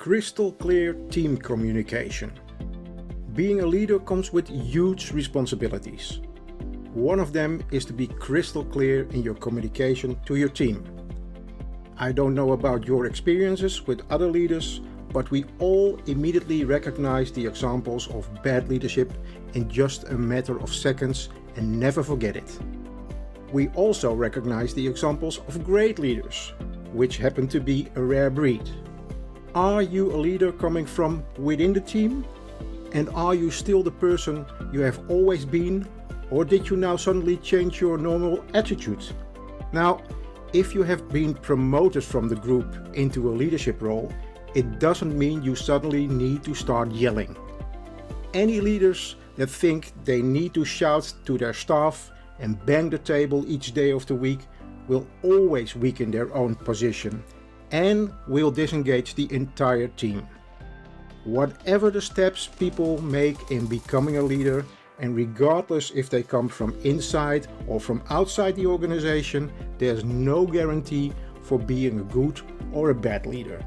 crystal clear team communication. Being a leader comes with huge responsibilities. One of them is to be crystal clear in your communication to your team. I don't know about your experiences with other leaders, but we all immediately recognize the examples of bad leadership in just a matter of seconds and never forget it. We also recognize the examples of great leaders, which happen to be a rare breed. Are you a leader coming from within the team? And are you still the person you have always been, or did you now suddenly change your normal attitude? Now, if you have been promoted from the group into a leadership role, it doesn't mean you suddenly need to start yelling. Any leaders that think they need to shout to their staff and bang the table each day of the week will always weaken their own position and will disengage the entire team. Whatever the steps people make in becoming a leader, and regardless if they come from inside or from outside the organization, there's no guarantee for being a good or a bad leader.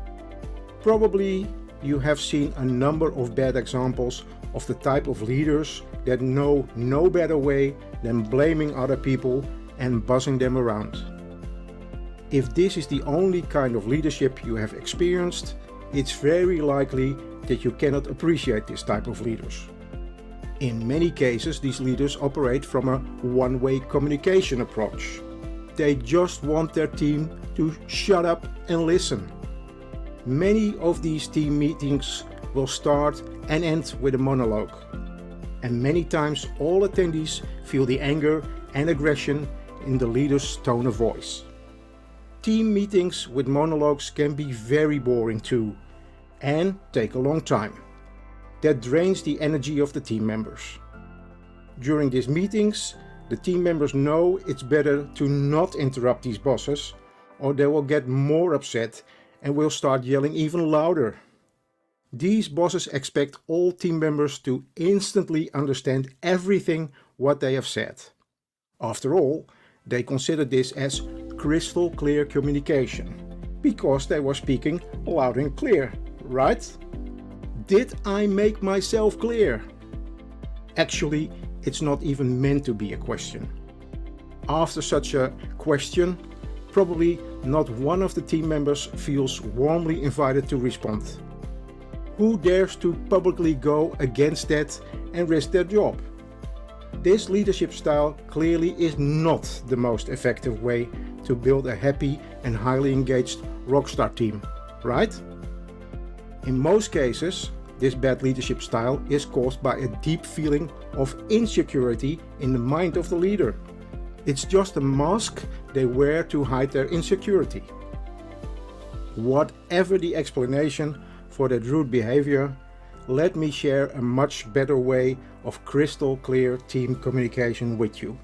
Probably you have seen a number of bad examples of the type of leaders that know no better way than blaming other people and buzzing them around. If this is the only kind of leadership you have experienced, it's very likely that you cannot appreciate this type of leaders. In many cases, these leaders operate from a one-way communication approach. They just want their team to shut up and listen. Many of these team meetings will start and end with a monologue. And many times all attendees feel the anger and aggression in the leader's tone of voice. Team meetings with monologues can be very boring too, and take a long time. That drains the energy of the team members. During these meetings, the team members know it's better to not interrupt these bosses, or they will get more upset and will start yelling even louder. These bosses expect all team members to instantly understand everything what they have said. After all, they consider this as crystal clear communication, because they were speaking loud and clear, right? Did I make myself clear? Actually, it's not even meant to be a question. After such a question, probably not one of the team members feels warmly invited to respond. Who dares to publicly go against that and risk their job? This leadership style clearly is not the most effective way to build a happy and highly engaged rockstar team, right? In most cases, this bad leadership style is caused by a deep feeling of insecurity in the mind of the leader. It's just a mask they wear to hide their insecurity. Whatever the explanation for that rude behavior, let me share a much better way of crystal clear team communication with you.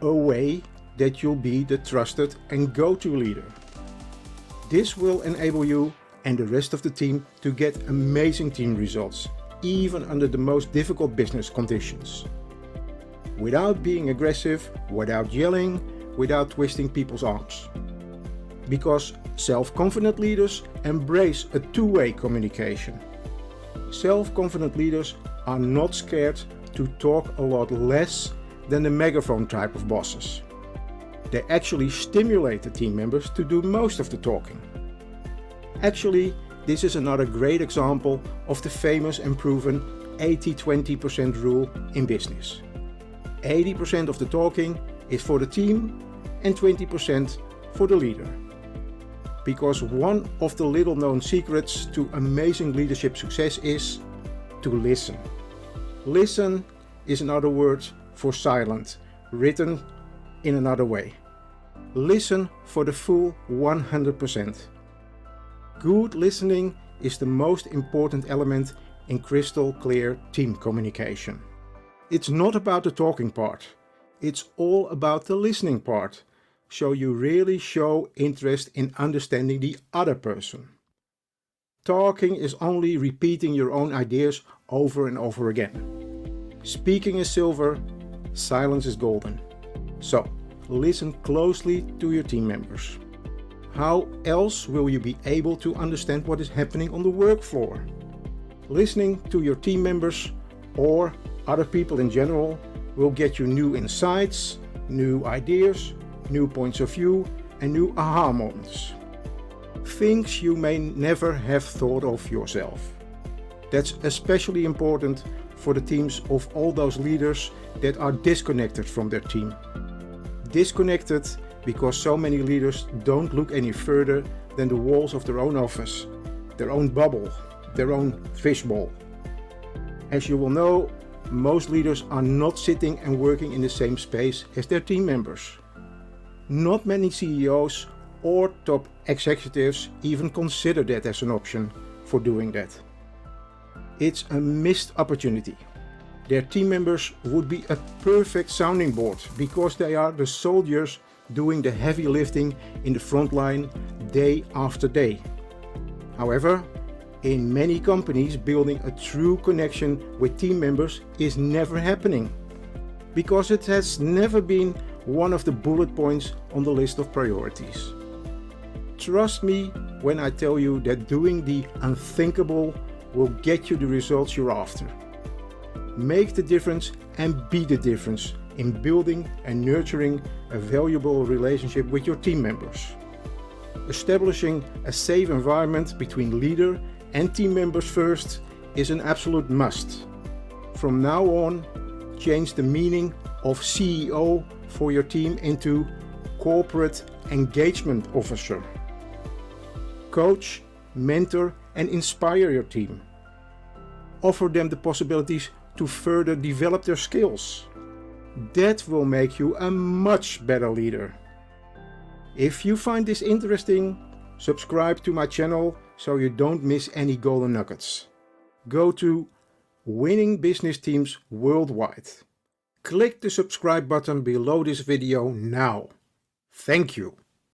A way that you'll be the trusted and go-to leader. This will enable you and the rest of the team to get amazing team results, even under the most difficult business conditions. Without being aggressive, without yelling, without twisting people's arms. Because self-confident leaders embrace a two-way communication. Self-confident leaders are not scared to talk a lot less than the megaphone type of bosses. They actually stimulate the team members to do most of the talking. Actually, this is another great example of the famous and proven 80-20% rule in business. 80% of the talking is for the team and 20% for the leader. Because one of the little known secrets to amazing leadership success is to listen. Listen is another word for silent, written in another way. Listen for the full 100%. Good listening is the most important element in crystal clear team communication. It's not about the talking part, it's all about the listening part, so you really show interest in understanding the other person. Talking is only repeating your own ideas over and over again. Speaking is silver, silence is golden. So, listen closely to your team members. How else will you be able to understand what is happening on the work floor? Listening to your team members or other people in general will get you new insights, new ideas, new points of view, and new aha moments. Things you may never have thought of yourself. That's especially important for the teams of all those leaders that are disconnected from their team. Disconnected because so many leaders don't look any further than the walls of their own office, their own bubble, their own fishbowl. As you will know, most leaders are not sitting and working in the same space as their team members. Not many CEOs or top executives even consider that as an option for doing that. It's a missed opportunity. Their team members would be a perfect sounding board because they are the soldiers doing the heavy lifting in the front line day after day. However, in many companies, building a true connection with team members is never happening because it has never been one of the bullet points on the list of priorities. Trust me when I tell you that doing the unthinkable will get you the results you're after. Make the difference and be the difference in building and nurturing a valuable relationship with your team members. Establishing a safe environment between leader and team members first is an absolute must. From now on, change the meaning of CEO for your team into Corporate Engagement Officer. Coach, mentor, and inspire your team. Offer them the possibilities to further develop their skills. That will make you a much better leader. If you find this interesting, subscribe to my channel so you don't miss any golden nuggets. Go to Winning Business Teams Worldwide. Click the subscribe button below this video now. Thank you.